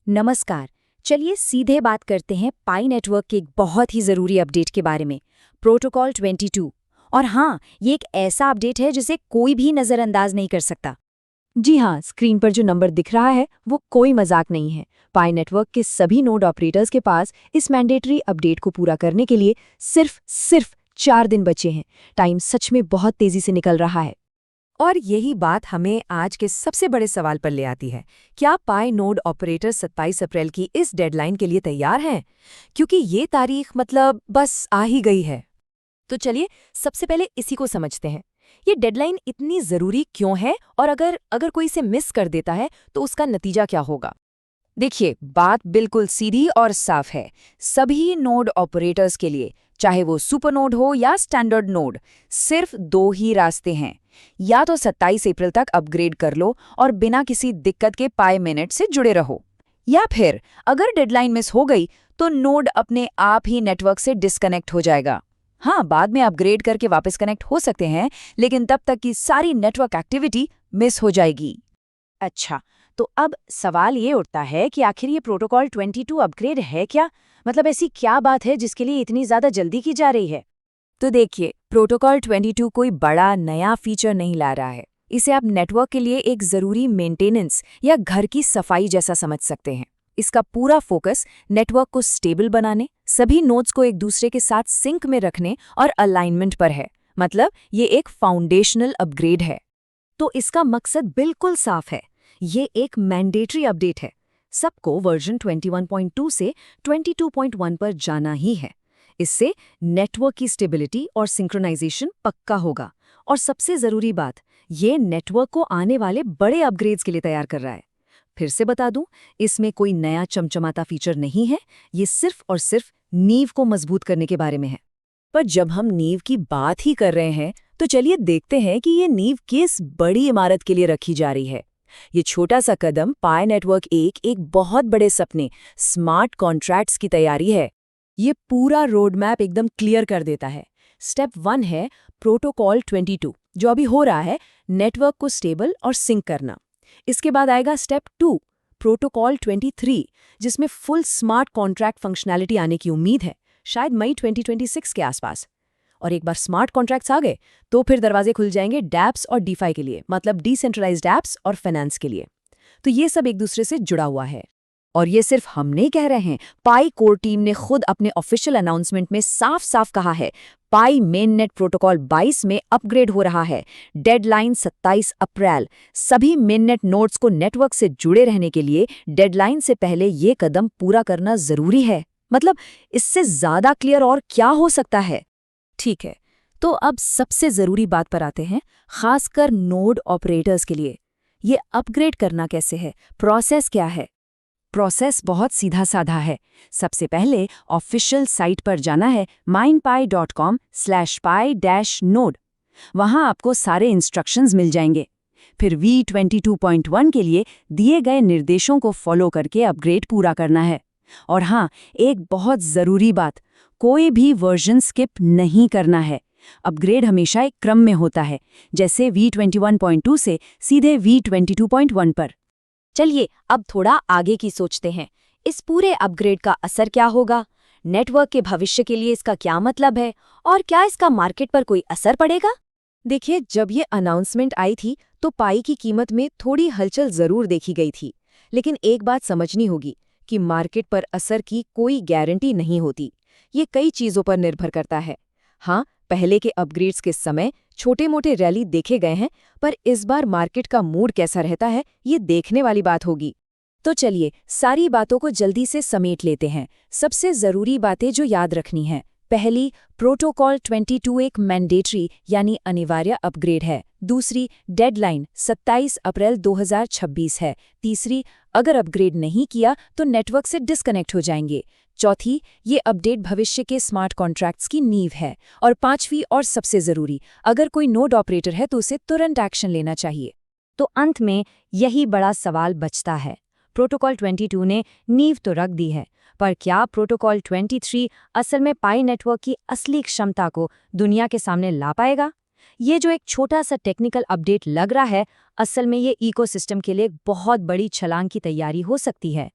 नमस्कार। चलिए सीधे बात करते हैं पाई नेटवर्क के एक बहुत ही ज़रूरी अपडेट के बारे में, प्रोटोकॉल 22। और हाँ, ये एक ऐसा अपडेट है जिसे कोई भी नज़रअंदाज नहीं कर सकता। जी हाँ, स्क्रीन पर जो नंबर दिख रहा है वो कोई मजाक नहीं है। पाई नेटवर्क के सभी नोड ऑपरेटर्स के पास इस मैंडेटरी अपडेट को पूरा करने के लिए सिर्फ 4 दिन बचे हैं। टाइम सच में बहुत तेजी से निकल रहा है। और यही बात हमें आज के सबसे बड़े सवाल पर ले आती है। क्या पाई नोड ऑपरेटर 27 अप्रैल की इस डेडलाइन के लिए तैयार हैं? क्योंकि ये तारीख बस आ ही गई है। तो चलिए सबसे पहले इसी को समझते हैं। ये डेडलाइन इतनी ज़रूरी क्यों है और अगर कोई इसे मिस कर देता है तो उसका नतीजा क्या होगा? देखिए, बात बिल्कुल सीधी और साफ है। सभी नोड ऑपरेटर्स के लिए, चाहे वो सुपर नोड हो या स्टैंडर्ड नोड, सिर्फ 2 ही रास्ते हैं। या तो 27 अप्रैल तक अपग्रेड कर लो और बिना किसी दिक्कत के पाई मिनट से जुड़े रहो, या फिर अगर डेडलाइन मिस हो गई तो नोड अपने आप ही नेटवर्क से डिस्कनेक्ट हो जाएगा। हाँ, बाद में अपग्रेड करके वापस कनेक्ट हो सकते हैं, लेकिन तब तक की सारी नेटवर्क एक्टिविटी मिस हो जाएगी। अच्छा, तो अब सवाल ये उठता है कि आखिर ये प्रोटोकॉल 22 अपग्रेड है क्या? मतलब ऐसी क्या बात है जिसके लिए इतनी ज़्यादा जल्दी की जा रही है? तो देखिए, प्रोटोकॉल 22 कोई बड़ा नया फीचर नहीं ला रहा है। इसे आप नेटवर्क के लिए एक ज़रूरी मेंटेनेंस या घर की सफाई जैसा समझ सकते हैं। इसका पूरा फोकस नेटवर्क को स्टेबल बनाने, सभी नोड्स को एक दूसरे के साथ सिंक में रखने और अलाइनमेंट पर है। मतलब ये एक फाउंडेशनल अपग्रेड है। तो इसका मकसद बिल्कुल साफ है। ये एक मैंडेटरी अपडेट है। सबको वर्जन 21.2 से 22.1 पर जाना ही है। इससे नेटवर्क की स्टेबिलिटी और सिंक्रोनाइजेशन पक्का होगा। और सबसे ज़रूरी बात, ये नेटवर्क को आने वाले बड़े अपग्रेड्स के लिए तैयार कर रहा है। फिर से बता दूं, इसमें कोई नया चमचमाता फीचर नहीं है। ये सिर्फ और सिर्फ नींव को मजबूत करने के बारे में है। पर जब हम नींव की बात ही कर रहे हैं तो चलिए देखते हैं कि ये नींव किस बड़ी इमारत के लिए रखी जा रही है। ये छोटा सा कदम पाई नेटवर्क एक बहुत बड़े सपने, स्मार्ट कॉन्ट्रैक्ट्स की तैयारी है। ये पूरा रोड मैप एकदम क्लियर कर देता है। स्टेप 1 है प्रोटोकॉल 22, जो अभी हो रहा है, नेटवर्क को स्टेबल और सिंक करना। इसके बाद आएगा स्टेप 2, प्रोटोकॉल 23, जिसमें फुल स्मार्ट कॉन्ट्रैक्ट फंक्शनैलिटी आने की उम्मीद है, शायद मई 2026 के आसपास। और एक बार स्मार्ट कॉन्ट्रैक्ट्स आ गए तो फिर दरवाजे खुल जाएंगे डैप्स और डीफाई के लिए, मतलब डिसेंट्रलाइज्ड ऐप्स और फाइनेंस के लिए। तो ये सब एक दूसरे से जुड़ा हुआ है। और ये सिर्फ हम नहीं कह रहे हैं, पाई कोर टीम ने खुद अपने ऑफिशियल अनाउंसमेंट में साफ साफ कहा है। पाई मेननेट प्रोटोकॉल 22 में अपग्रेड हो रहा है। डेडलाइन 27 अप्रैल। सभी मेननेट नोड्स को नेटवर्क से जुड़े रहने के लिए डेडलाइन से पहले ये कदम पूरा करना जरूरी है। मतलब इससे ज्यादा क्लियर और क्या हो सकता है? ठीक है, तो अब सबसे ज़रूरी बात पर आते हैं, खासकर नोड ऑपरेटर्स के लिए। ये अपग्रेड करना कैसे है? प्रोसेस क्या है? प्रोसेस बहुत सीधा साधा है। सबसे पहले ऑफिशियल साइट पर जाना है mindpi.com/pi-node। वहां आपको सारे इंस्ट्रक्शंस मिल जाएंगे। फिर V22.1 के लिए दिए गए निर्देशों को फॉलो करके अपग्रेड पूरा करना है। और हाँ, एक बहुत ज़रूरी बात, कोई भी वर्जन स्किप नहीं करना है। अपग्रेड हमेशा एक क्रम में होता है, जैसे V21.2 से सीधे V22.1 पर। चलिए अब थोड़ा आगे की सोचते हैं। इस पूरे अपग्रेड का असर क्या होगा? नेटवर्क के भविष्य के लिए इसका क्या मतलब है? और क्या इसका मार्केट पर कोई असर पड़ेगा? देखिए, जब ये अनाउंसमेंट आई थी तो पाई की कीमत में थोड़ी हलचल ज़रूर देखी गई थी। लेकिन एक बात समझनी होगी कि मार्केट पर असर की कोई गारंटी नहीं होती। ये कई चीज़ों पर निर्भर करता है। हाँ, पहले के अपग्रेड्स के समय छोटे मोटे रैली देखे गए हैं, पर इस बार मार्केट का मूड कैसा रहता है, ये देखने वाली बात होगी। तो चलिए सारी बातों को जल्दी से समेट लेते हैं। सबसे ज़रूरी बातें जो याद रखनी हैं। पहली, प्रोटोकॉल 22 एक मैंडेटरी यानी अनिवार्य अपग्रेड है। दूसरी, डेडलाइन 27 अप्रैल 2026 है। तीसरी, अगर अपग्रेड नहीं किया तो नेटवर्क से डिस्कनेक्ट हो जाएंगे। चौथी, ये अपडेट भविष्य के स्मार्ट कॉन्ट्रैक्ट्स की नींव है। और पांचवी और सबसे ज़रूरी, अगर कोई नोड ऑपरेटर है तो उसे तुरंत एक्शन लेना चाहिए। तो अंत में यही बड़ा सवाल बचता है। प्रोटोकॉल 22 ने नींव तो रख दी है, पर क्या प्रोटोकॉल 23 असल में पाई नेटवर्क की असली क्षमता को दुनिया के सामने ला पाएगा? ये जो एक छोटा सा टेक्निकल अपडेट लग रहा है, असल में ये इकोसिस्टम के लिए एक बहुत बड़ी छलांग की तैयारी हो सकती है।